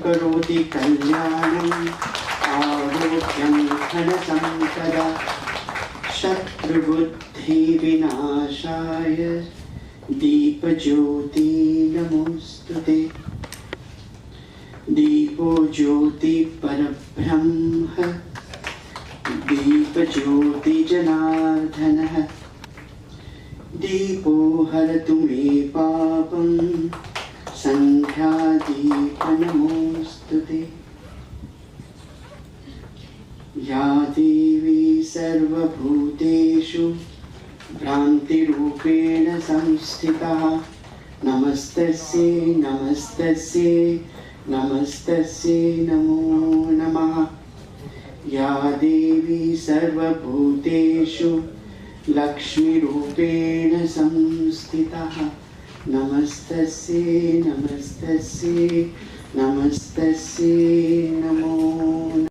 करोति कल्याणम् आरोग्यं धनसम्पदा शत्रुबुद्धिविनाशाय दीपज्योति नमोस्तुते। दीपो ज्योति परब्रह्म दीपज्योति जनार्दनः दीपो हरतु मे पापं सन्ध्यादीप नमोस्तुते। या देवी सर्वभूतेषु भ्रान्तिरूपेण संस्थिता नमस्तस्यै नमस्तस्यै नमस्तस्यै नमो नमः। या देवी सर्वभूतेषु लक्ष्मीरूपेण संस्थिता नमस्तस्यै नमस्तस्यै नमस्तस्यै नमो नमः।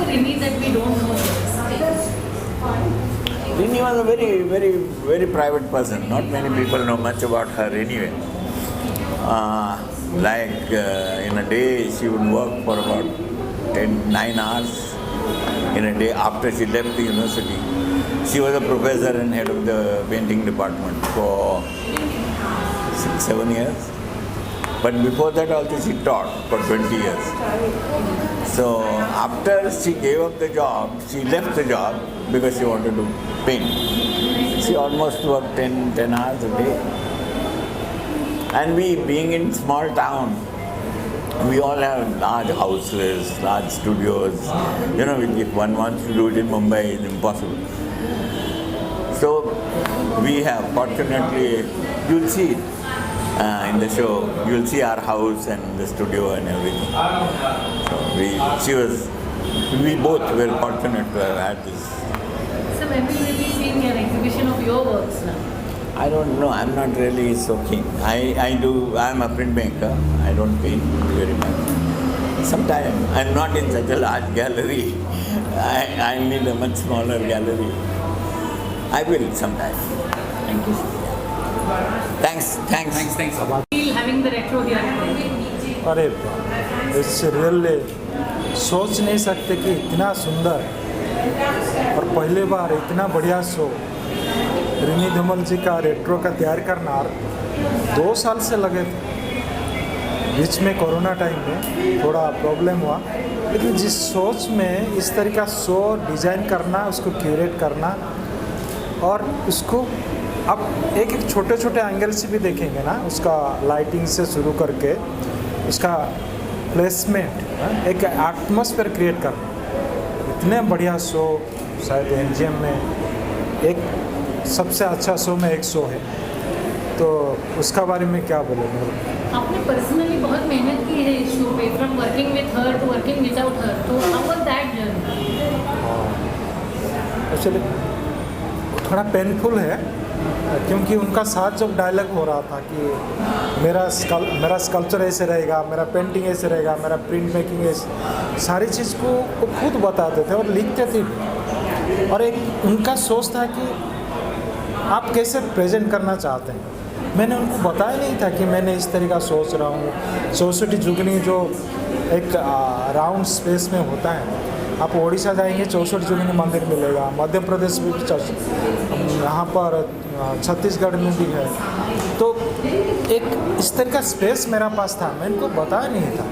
Rini that we don't know? Rini was a very private person. Not many people know much about her anyway. In a day, she would work for about 9 hours in a day after she left the university. She was a professor and head of the painting department for 6-7 years. But before that also she taught for 20 years. So after she gave up the job, she left the job because she wanted to paint. She almost worked 10 hours a day. And we, being in small town, we all have large houses, large studios. If one wants to do it in Mumbai, it's impossible. So we have, fortunately, you'll see it in the show, you'll see our house and the studio and everything. So we both were fortunate to have had this. So when will we be seeing an exhibition of your works now? I don't know, I'm not really so keen. I'm a printmaker, I don't paint very much. Sometime, I'm not in such a large gallery. I need a much smaller gallery. I will sometime. Thank you. Thanks. Feel having the retro here today. अरे इससे really सोच नहीं सकते कि इतना सुंदर और पहली बार इतना बढ़िया शो रिनी धूमल जी का रेट्रो का तैयार करना 2 साल से लगे थे। बीच में कोरोना टाइम में थोड़ा प्रॉब्लम हुआ, लेकिन जिस सोच में इस तरह का शो डिज़ाइन करना, उसको क्यूरेट करना और उसको अब एक छोटे छोटे एंगल से भी देखेंगे ना, उसका लाइटिंग से शुरू करके उसका प्लेसमेंट, एक एटमॉस्फेयर क्रिएट करना, इतने बढ़िया शो शायद NGMA में एक सबसे अच्छा शो में एक शो है, तो उसका बारे में क्या बोले? आपने पर्सनली बहुत मेहनत की है इस शो पे, from working with her to working without her, तो how was that journey? Actually थोड़ा पेनफुल है, क्योंकि उनका साथ जब डायलॉग हो रहा था कि मेरा स्कल्पचर ऐसे रहेगा, मेरा पेंटिंग ऐसे रहेगा, मेरा प्रिंट मेकिंग ऐसे, सारी चीज़ को वो खुद बताते थे और लिखते थे। और एक उनका सोच था कि आप कैसे प्रेजेंट करना चाहते हैं। मैंने उनको बताया नहीं था कि मैंने इस तरह का सोच रहा हूँ। 64 जुगनी जो एक राउंड स्पेस में होता है, आप उड़ीसा जाएंगे 64 जुगनी मंदिर मिलेगा, मध्य प्रदेश में भी यहाँ पर छत्तीसगढ़ में भी है। तो एक इस तरह का स्पेस मेरा पास था, मैं इनको बताया नहीं था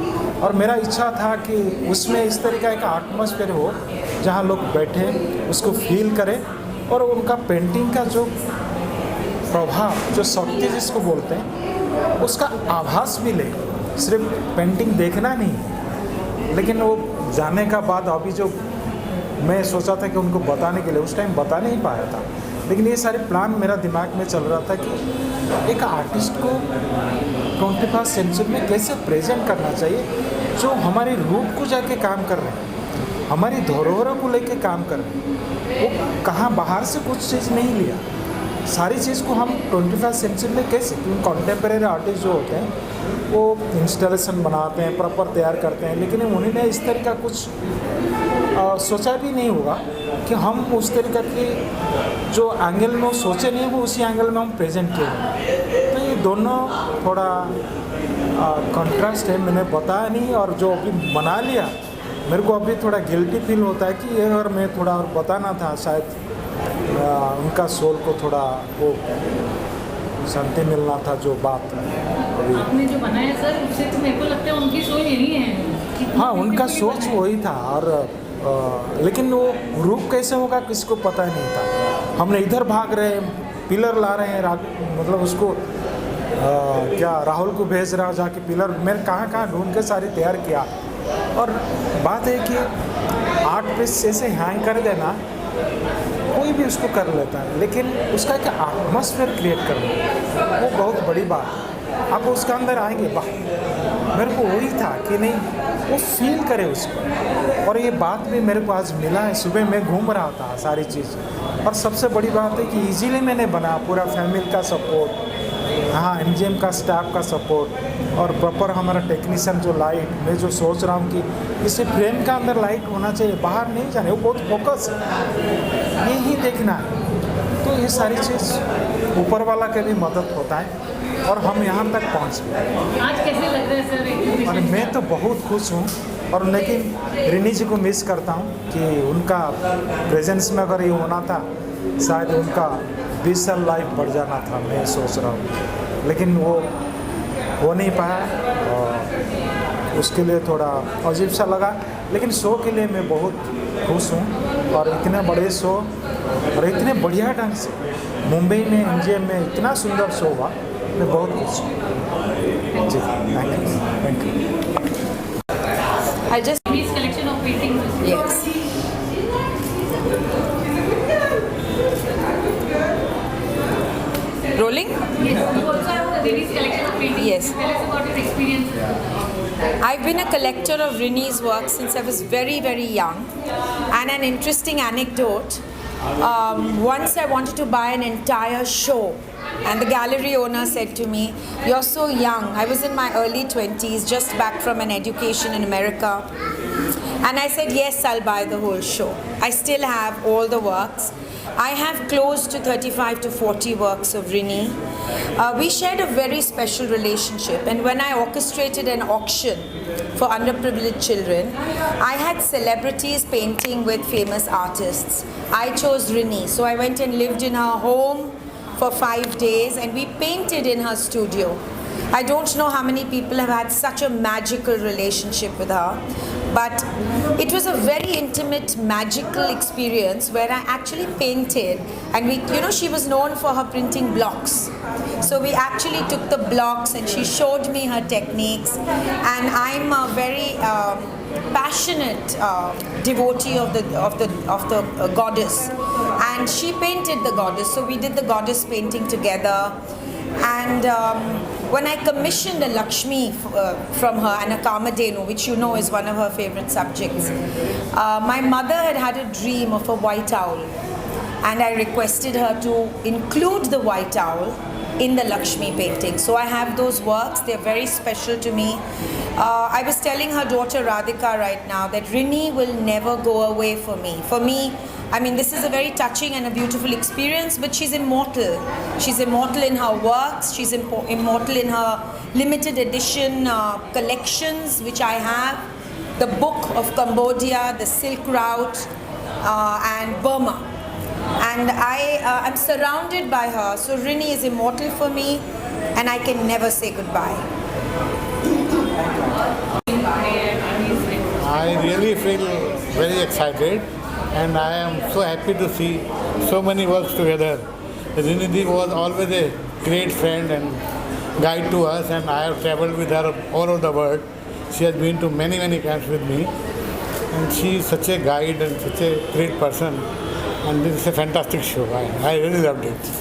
और मेरा इच्छा था कि उसमें इस तरह का एक एटमॉस्फेयर हो जहाँ लोग बैठे उसको फील करें और उनका पेंटिंग का जो प्रभाव, जो शक्ति जिसको बोलते हैं, उसका आभास मिले। सिर्फ पेंटिंग देखना नहीं, लेकिन वो जाने का बाद अभी जो मैं सोचा था कि उनको बताने के लिए, उस टाइम बता नहीं पाया था, लेकिन ये सारे प्लान मेरा दिमाग में चल रहा था कि एक आर्टिस्ट को 21st सेंचुरी में कैसे प्रेजेंट करना चाहिए, जो हमारे रूट को जाके काम कर रहे हैं, हमारी धरोहरों को लेके काम कर रहे हैं। वो कहाँ बाहर से कुछ चीज़ नहीं लिया, सारी चीज़ को हम 21st सेंचुरी में कैसे, क्योंकि कॉन्टेम्प्रेरी आर्टिस्ट जो होते हैं वो इंस्टॉलेशन बनाते हैं, प्रॉपर तैयार करते हैं, लेकिन उन्होंने इस तरह का कुछ सोचा भी नहीं होगा कि हम उस तरीके की जो एंगल में वो सोचे नहीं, वो उसी एंगल में हम प्रेजेंट किए। तो ये दोनों थोड़ा कंट्रास्ट है, मैंने बताया नहीं और जो अभी बना लिया, मेरे को अभी थोड़ा गिल्टी फील होता है कि ये अगर मैं थोड़ा और बताना था, शायद उनका सोल को थोड़ा वो शांति मिलना था, जो बात आपने जो बनाया सर, उससे तो मेरे को लगता है उनकी सोच यही है। हाँ, उनका सोच वही था और लेकिन वो रूप कैसे होगा किसको पता नहीं था। हमने इधर भाग रहे हैं, पिलर ला रहे हैं, मतलब उसको क्या राहुल को भेज रहा जाके पिलर, मैंने कहाँ ढूंढ के सारी तैयार किया। और बात है कि आर्ट पीस ऐसे हैंग कर देना, कोई भी उसको कर लेता है, लेकिन उसका एक एटमॉस्फेयर क्रिएट करना वो बहुत बड़ी बात है। आप उसके अंदर आएंगे, वाह, मेरे को वही था कि नहीं, वो फील करे उसको। और ये बात भी मेरे को आज मिला है, सुबह मैं घूम रहा था सारी चीज़, और सबसे बड़ी बात है कि इजीली मैंने बना, पूरा फैमिली का सपोर्ट, हाँ NGM का स्टाफ का सपोर्ट और प्रॉपर हमारा टेक्नीशियन जो लाइट, मैं जो सोच रहा हूँ कि इसे फ्रेम का अंदर लाइट होना चाहिए, बाहर नहीं जाने, वो बहुत फोकस है, ये ही देखना है। तो ये सारी चीज़ ऊपर वाला के भी मदद होता है और हम यहाँ तक पहुँच गए। आज कैसे लग रहा है सर? और मैं तो बहुत खुश हूँ, और लेकिन रिनी जी को मिस करता हूँ कि उनका प्रेजेंस में अगर ये होना था शायद उनका 20 साल लाइफ बढ़ जाना था, मैं सोच रहा हूँ, लेकिन वो हो नहीं पाया और उसके लिए थोड़ा अजीब सा लगा। लेकिन शो के लिए मैं बहुत खुश हूँ, और इतने बड़े शो और इतने बढ़िया ढंग से मुंबई में NGM में इतना सुंदर शो हुआ, मैं बहुत खुश हूँ जी। Thank you. I just This collection of paintings. yes. Rolling? Yes, you also have the Rini's collection of paintings. Yes. Tell us about your experience. I've been a collector of Rini's work since I was very, very young. And an interesting anecdote, once I wanted to buy an entire show, and the gallery owner said to me, "You're so young." I was in my early 20s, just back from an education in America. And I said, "Yes, I'll buy the whole show." I still have all the works. I have close to 35 to 40 works of Rini. We shared a very special relationship, and when I orchestrated an auction for underprivileged children, I had celebrities painting with famous artists. I chose Rini, so I went and lived in her home for 5 days, and we painted in her studio. I don't know how many people have had such a magical relationship with her, but it was a very intimate, magical experience where I actually painted, and she was known for her printing blocks. So we actually took the blocks and she showed me her techniques, and I'm a very passionate devotee of the goddess, and she painted the goddess, so we did the goddess painting together. And when I commissioned a Lakshmi from her and a Kamadhenu, which you know is one of her favorite subjects, my mother had a dream of a white owl, and I requested her to include the white owl in the Lakshmi painting. So I have those works, they're very special to me. I was telling her daughter Radhika right now that Rini will never go away for me. For me, I mean, this is a very touching and a beautiful experience, but she's immortal. She's immortal in her works, she's immortal in her limited edition collections, which I have. The Book of Cambodia, the Silk Route, and Burma. And I'm surrounded by her, so Rini is immortal for me, and I can never say goodbye. I really feel very excited, and I am so happy to see so many works together. Rini was always a great friend and guide to us, and I have traveled with her all over the world. She has been to many, many camps with me, and she is such a guide and such a great person, and this is a fantastic show. I really loved it.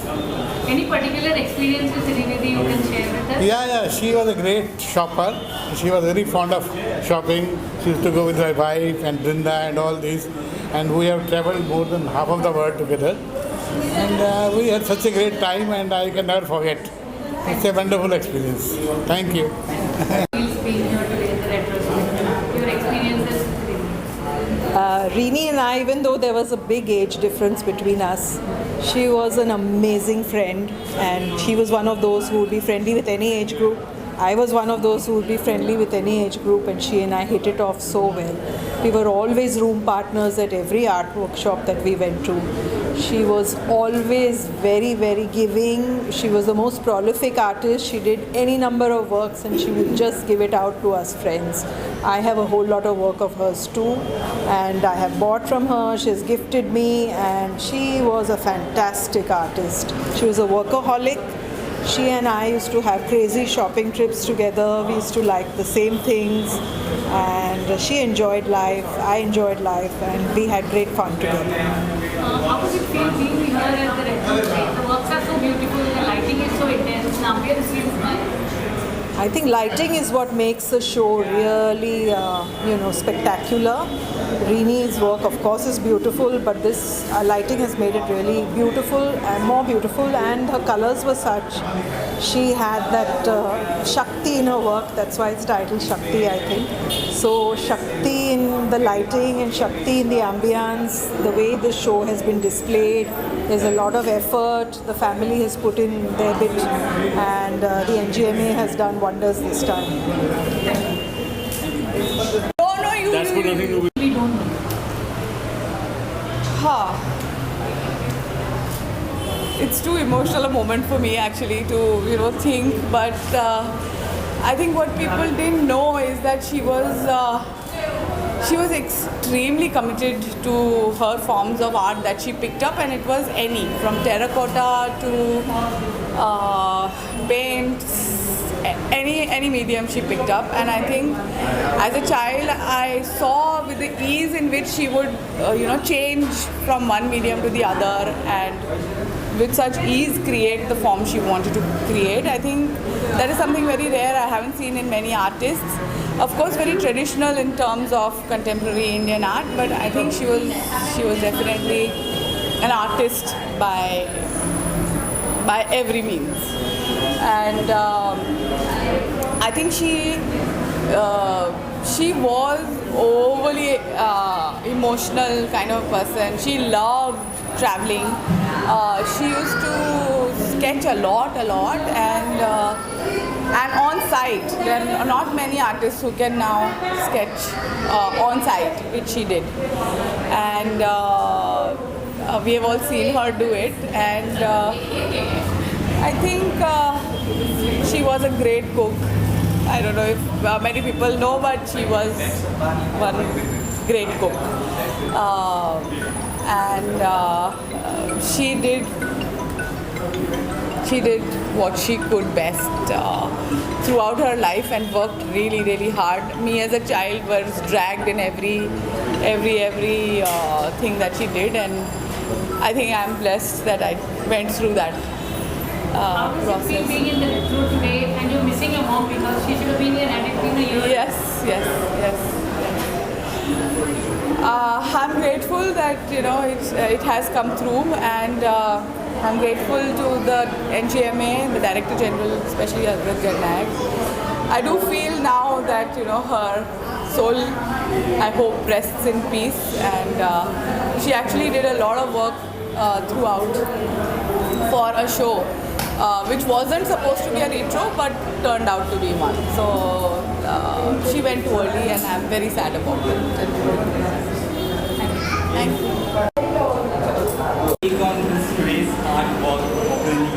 Any particular experience with Rini you can share with us? Yeah, she was a great shopper. She was very fond of shopping. She used to go with my wife and Brinda and all these, and we have traveled more than half of the world together, and we had such a great time, and I can never forget. It's a wonderful experience. Thank you. Feels being here today in the retrospective. Your experiences with Rini. Rini and I, even though there was a big age difference between us, she was an amazing friend, and she was one of those who would be friendly with any age group. I was one of those who would be friendly with any age group, and she and I hit it off so well. We were always room partners at every art workshop that we went to. She was always very, very giving. She was the most prolific artist. She did any number of works, and she would just give it out to us friends. I have a whole lot of work of hers too, and I have bought from her. She has gifted me, and she was a fantastic artist. She was a workaholic. She and I used to have crazy shopping trips together. We used to like the same things, and she enjoyed life. I enjoyed life, and we had great fun together. How does it feel being here at the retrospective? The works are so beautiful, the lighting is so intense. Now we are receiving I think lighting is what makes the show really, spectacular. Rini's work, of course, is beautiful, but this lighting has made it really beautiful and more beautiful. And her colors were such. She had that Shakti in her work. That's why it's titled Shakti, I think. So Shakti in the lighting and Shakti in the ambience, the way the show has been displayed. There's a lot of effort. The family has put in their bit, and the NGMA has done wonders this time. That's got nothing to do with. We don't know. It's too emotional a moment for me actually to think, but I think what people didn't know is that she was extremely committed to her forms of art that she picked up, and it was any, from terracotta to paints, any medium she picked up. And I think as a child I saw with the ease in which she would change from one medium to the other, and with such ease create the form she wanted to create. I think that is something very rare I haven't seen in many artists. Of course, very traditional in terms of contemporary Indian art, but I think she was definitely an artist by every means. And I think she was overly emotional kind of person. She loved traveling. She used to sketch a lot, and on site. There are not many artists who can now sketch on site, which she did. And we have all seen her do it. And I think she was a great cook. I don't know if many people know, but she was one great cook. She did what she could best throughout her life and worked really, really hard. Me as a child was dragged in every thing that she did, and I think I'm blessed that I went through that process. How being in the retro today, and you're missing your mom because she should have been an addict in a year? Yes. I'm grateful that it has come through, and I'm grateful to the NGMA, the Director General, especially Adwait Gadanayak. I do feel now that her soul, I hope, rests in peace, and she actually did a lot of work throughout for a show which wasn't supposed to be a retro but turned out to be one. So she went too early, and I'm very sad about it. Thank you. Take on this today's artwork of Rini.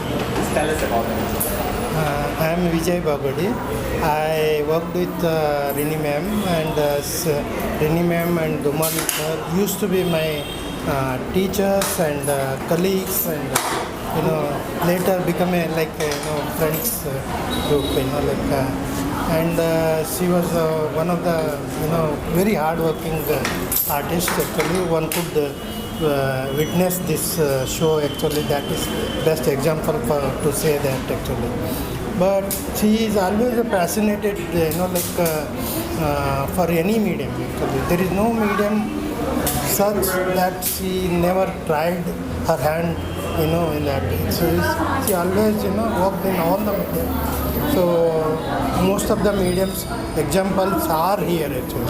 Tell us about it. I am Vijay Babadi. I worked with Rini ma'am, and Rini ma'am and Dhumal used to be my teachers and colleagues, and later become friends group. And she was one of the very hardworking artists. Actually, one could witness this show. Actually, that is best example to say that actually. But she is always fascinated, for any medium. Actually, there is no medium such that she never tried her hand, in that. So she always, worked in all the mediums. So most of the mediums examples are here actually.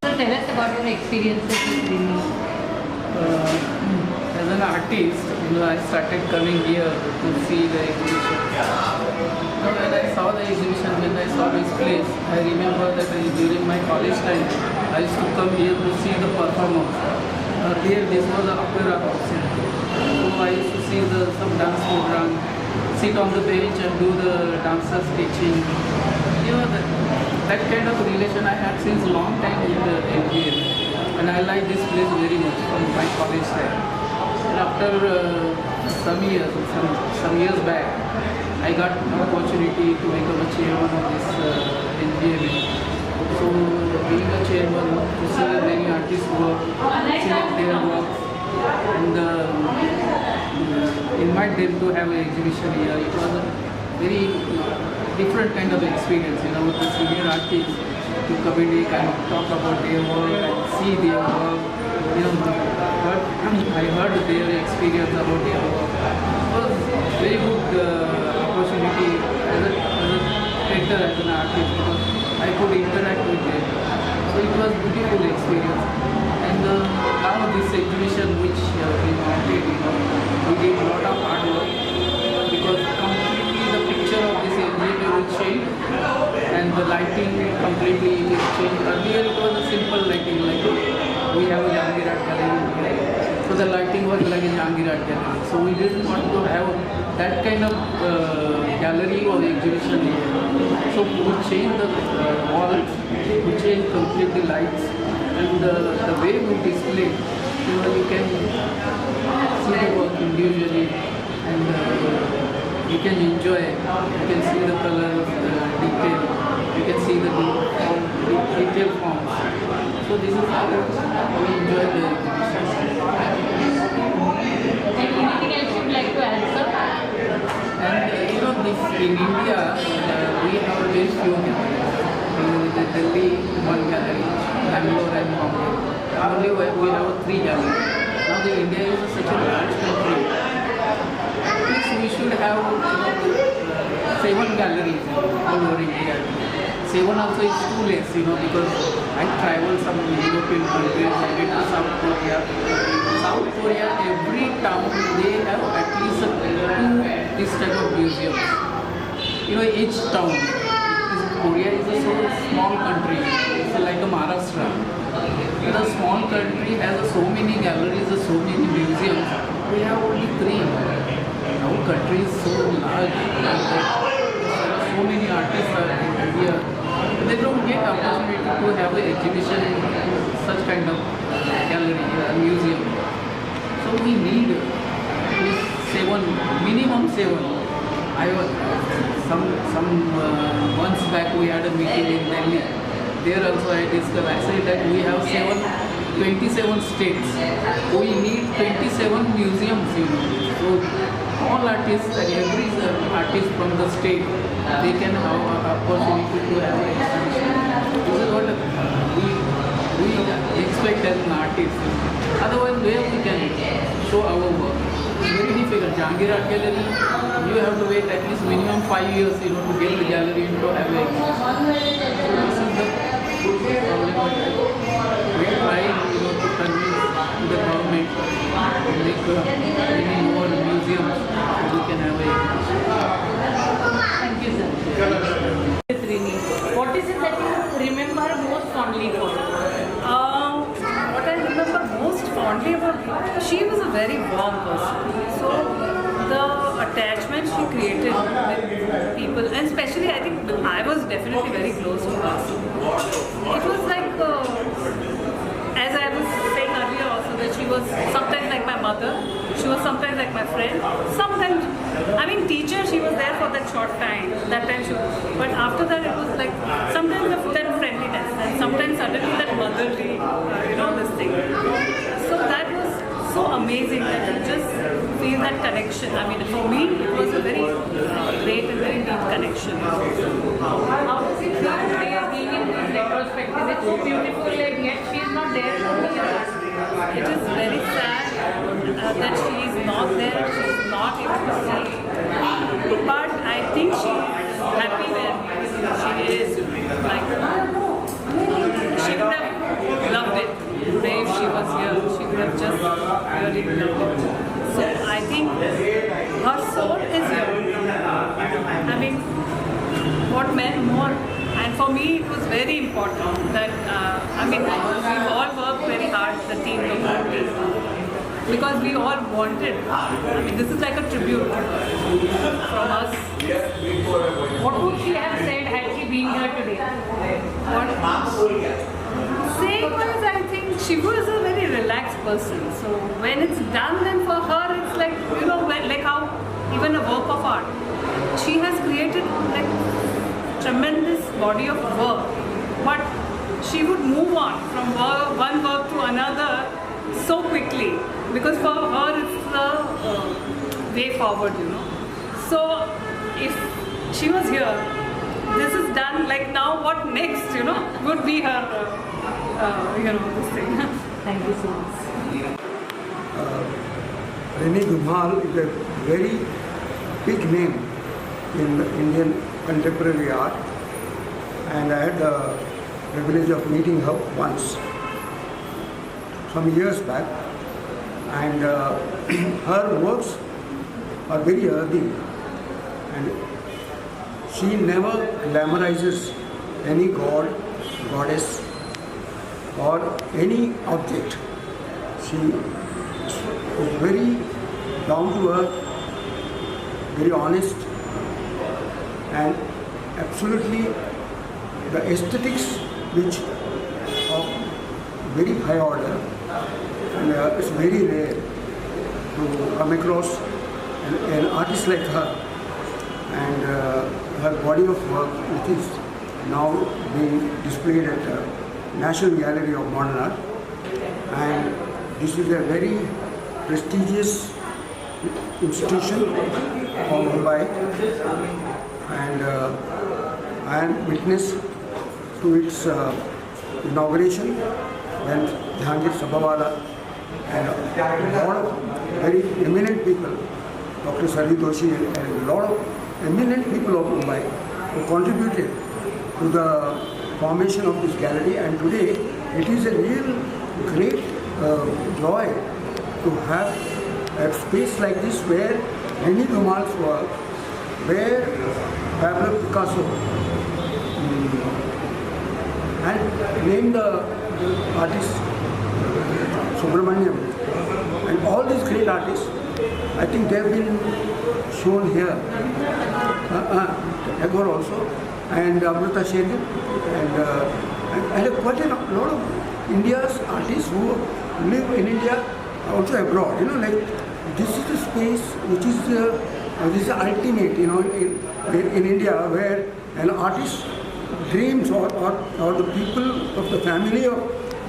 So tell us about your experiences with Rini. As an artist, I started coming here to see the exhibition. When I saw the exhibition, when I saw this place, I remember that during my college time, I used to come here to see the performance. Earlier, this was an opera house. So I used to see some dance program, sit on the bench and do the dancer teaching. That kind of relation I had since a long time in the NGMA. And I like this place very much from my college time. And after some years back, I got an opportunity to become a chairman of this NGMA. So being a chairman, to see many artists work, select their work, and invite them to have an exhibition here. It was a very different kind of experience, you know, with the senior artists to come in and talk about their work and see their work, you know, but I heard their experience about their work. It was very good opportunity as a painter, as an artist, because I could interact with them. So it was beautiful experience. And now this exhibition which we mounted, you know, we did a lot of hard work because completely the picture of this NGMA will change and the lighting completely is changed. Earlier it was a simple lighting, like we have a JamVwal gallery, so the lighting was like a JamVwal gallery. So we didn't want to have that kind of gallery or exhibition here. So we changed the wall, we changed completely lights, and the way we display, you know, you can see the work individually and you can enjoy, you can see the colors, detail, you can see the detail forms. So this is how we enjoy the exhibition. Anything else you'd like to add, sir? And you know, in India, we have very few galleries. In Delhi, one gallery, Bangalore and Mumbai. Only we have 3 galleries. Now the India is such a large country. At least we should have 7 galleries all over India. 7 also is too less, you know, because I travel some European countries, I went to South Korea. South Korea, every town they have at least 2 this type of museums. You know, each town. Korea is a so small country. It's like a Maharashtra. It's a small country, has so many galleries, so many museums. We have only 3. Our country is so large. So many artists are in here. They don't get opportunity to have an exhibition in such kind of gallery, museum. So we need at least 7, minimum 7. I was some months back we had a meeting in Delhi. There also I discussed. I said that we have 27 states. We need 27 museums. You know. So all artists and every artist from the state, they can have an opportunity to have an exhibition. This is what we expect as an artist. Otherwise, where we can show our work? It's very difficult. JamVwal Art Gallery, you have to wait at least minimum 5 years, you know, to get the gallery into have an exhibition. So this is the problem. We are trying, you know, to convince the government to make many more museums so we can have an exhibition. Thank you, sir. With Rini, what is it that you remember most fondly for her? What I remember most fondly about her, she was a very warm person. So the attachment she created with people, and especially I think I was definitely very close to her. It was like, as I was saying earlier also, that she was sometimes like my mother, she was sometimes like my friend, sometimes, I mean teacher, she was there for that short time, that time she was, but after that it was like, sometimes that friendliness, and sometimes suddenly that motherly, you know, this thing. So that was so amazing that you just feel that connection. I mean, for me, it was a very great and very deep connection. How does it feel today being in this retrospective? It's so beautiful and yet she is not there for me. It is very sad that she is not there, she is not able to see. But I think she is happy where she is. Like, she would have loved it today if she was here. She would have just really loved it. So I think her soul is here. I mean, what meant more? And for me, it was very important that, I mean, we've all worked very hard, the team, the whole team, because we all wanted, I mean, this is like a tribute from us. What would she have said had she been here today? Saying was, I think she was a very relaxed person. So when it's done, then for her, it's like, you know, like how even a work of art, she has created like tremendous body of work, but she would move on from one work to another so quickly, because for her it's the way forward, you know. So if she was here, this is done, like now what next, would be her, this thing. Thank you so much. Rini Dhumal is a very big name in the Indian contemporary art, and I had the privilege of meeting her once, some years back, and her works are very earthy, and she never glamorizes any god, goddess, or any object. She is very down to earth, very honest, and absolutely the aesthetics which are very high order, and it's very rare to come across an artist like her, and her body of work, which is now being displayed at the National Gallery of Modern Art, and this is a very prestigious institution from Mumbai, and I am witness to its inauguration when Jahangir Sabawala and a lot of very eminent people, Dr. Sari Doshi and a lot of eminent people of Mumbai who contributed to the formation of this gallery, and today it is a real great joy to have a space like this where Rini Dhumal's work, where Pablo Picasso, and name the artists, Subramaniam, and all these great artists, I think they have been shown here. Tagore also, and Amrita Shinde, and quite a lot of India's artists who live in India, also abroad. Like this is the space which is this is the ultimate, in India, where an artist dreams, or the people of the family of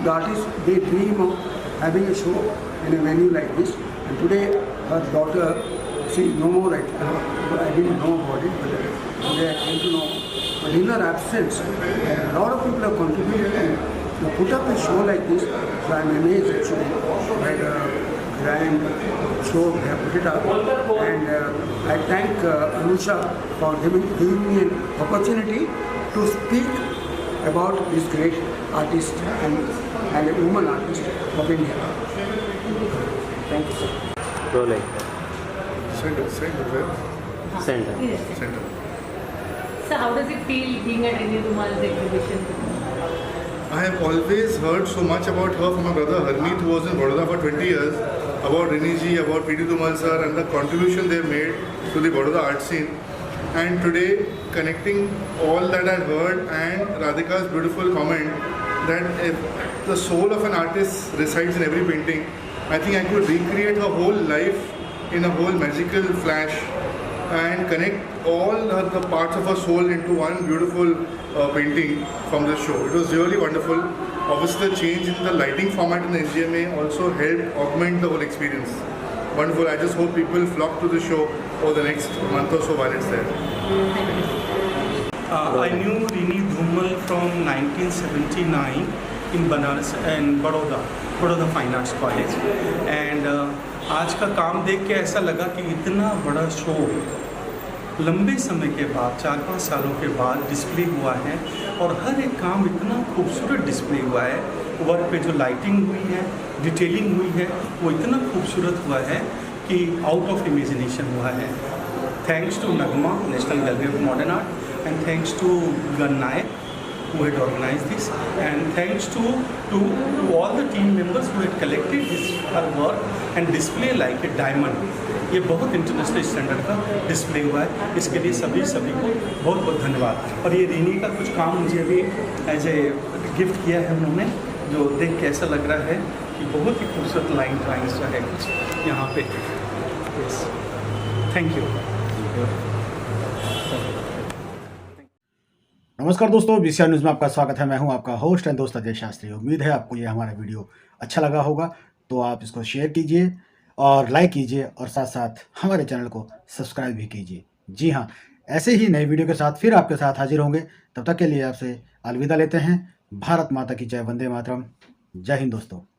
the artist, they dream of having a show in a venue like this. And today her daughter, she no more, I didn't know about it, but today I came to know. But in her absence, a lot of people have contributed and put up a show like this. So I'm amazed actually by the grand show they have put it up. And I thank Anusha for giving me an opportunity to speak about this great artist and a woman artist of India. Thank you, sir. Rolling. Center. So how does it feel being at Rini Dhumal's exhibition? I have always heard so much about her from my brother Harmeet, who was in Vadodara for 20 years, about Rini ji, about Rini Dhumal sir, and the contribution they made to the Vadodara art scene. And today, connecting all that I heard and Radhika's beautiful comment that if the soul of an artist resides in every painting, I think I could recreate her whole life in a whole magical flash and connect all the parts of her soul into one beautiful painting from this show. It was really wonderful. Obviously, the change in the lighting format in the NGMA also helped augment the whole experience. Wonderful. I just hope people flock to the show over the next month or so while it's there. I knew Rini Dhumal from 1979 in Banaras and Baroda Fine Arts College. And आज का काम देख के ऐसा लगा कि इतना बड़ा शो लंबे समय के बाद 4-5 सालों के बाद डिस्प्ले हुआ है और हर एक काम इतना खूबसूरत डिस्प्ले हुआ है. वर्क पे जो लाइटिंग हुई है, डिटेलिंग हुई है, वो इतना खूबसूरत हुआ है कि आउट ऑफ इमेजिनेशन हुआ है. Thanks to Nagma, national gallery of modern art, and thanks to Gadanayak who had organized this, and thanks to all the team members who had collected her work and display like a diamond. ये बहुत international standard का display हुआ है. इसके लिए सभी को बहुत बहुत धन्यवाद. और ये रीनी का कुछ काम मुझे अभी एज ए गिफ्ट किया है उन्होंने, जो देख के ऐसा लग रहा है कि बहुत ही खूबसूरत लाइन ड्राइंग्स जो है कुछ यहाँ पे. Thank you. नमस्कार दोस्तों, बीसीआर न्यूज़ में आपका स्वागत है. मैं हूं आपका होस्ट एंड दोस्त अजय शास्त्री. उम्मीद है आपको ये हमारा वीडियो अच्छा लगा होगा, तो आप इसको शेयर कीजिए और लाइक कीजिए और साथ साथ हमारे चैनल को सब्सक्राइब भी कीजिए. जी हाँ, ऐसे ही नई वीडियो के साथ फिर आपके साथ हाजिर होंगे। तब तक के लिए आपसे अलविदा लेते हैं। भारत माता की जय, वंदे मातरम। जय हिंद दोस्तों।